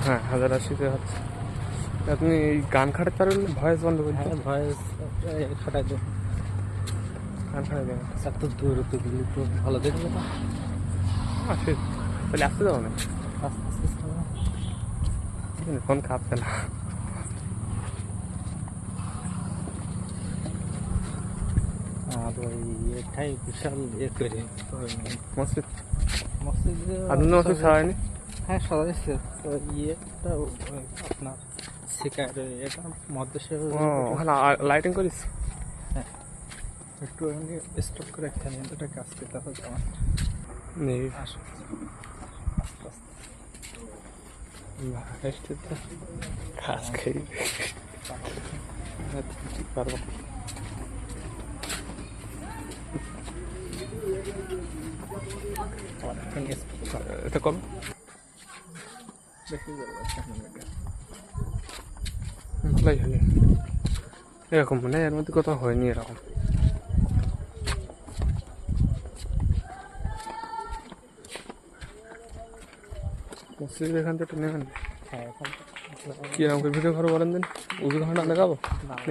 হ্যাঁ 1080 হচ্ছে। আপনি গান খাটাতে পারবেন না? ভয়েস বন্ধ করতে? হ্যাঁ ভয়েস খাটাই দেবো। গান খাটাই দেবেন? এত দূরত্ব দিলে একটু ভালো দেখবে না। আসে তাহলে আসতে যাবো না, আস্তে আস্তে চালাও। ফোন কাঁপছে না। আর ওই এটাই বিশাল করে মসজিদ মসজিদ আপনার মসজিদ সারায়নি? হ্যাঁ সাজাইছে। তো ইয়েটা আপনার শিকার এটা মধ্যে ও ওখানে লাইটিং করিস? হ্যাঁ একটু স্টপ করে এখানে এটা কাজ করতে হবে আমার। নেই আসো আস্তে আস্তে ঘাস খাই পারবো। এটা কম ভালোই হবে এরকম, মানে এর মধ্যে কোথাও হয়নি এরকম। মসজিদের এখান থেকে নেবেন কি এরকম করে ভিডিও ঘর বলেন দিন, উজু ঘরটা দেখাবো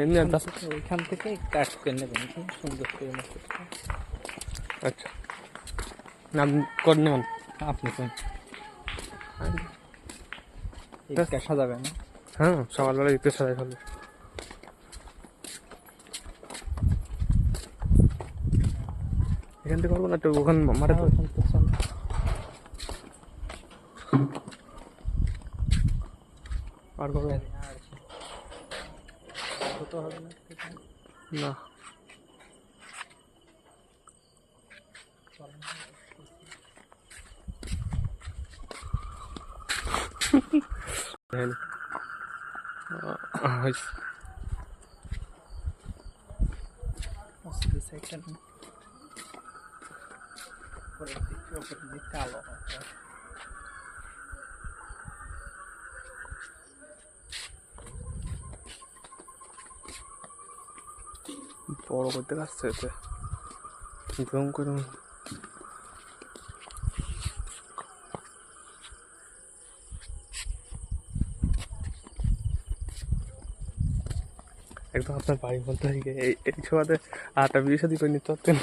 এমনি আর দাস। ওইখান থেকে কাজ করে নেবেন সুন্দর করে মসজিদটা। আচ্ছা নাম করে নেবেন আপনি কোন দেখা যাবে না? হ্যাঁ সকালবেলা ইতে সাজাই ফেলবে। এখান থেকে করবো না একটু ওখান মাঠে তো ওইখান থেকে চল। আর করবো ছোট হবে না? না। মসজিদের সাইডটা উপরের দিক কালো বড় করতে আসছে এতে জুম করে একদম আপনার বাড়ি বলতে এই ছোয়াতে আটটা বিয়ে সাদি করে নিতে পারতেন।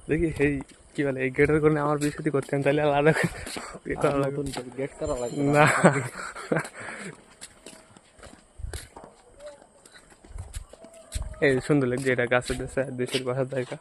দেখি এই কি বলে এই গেটের করে আমার বিয়ে সাদি করতেন তাহলে আলাদা গেট করা লাগবে না। এই সুন্দর লাগছে এটা গাছের দেশে দেশের বাসার জায়গা।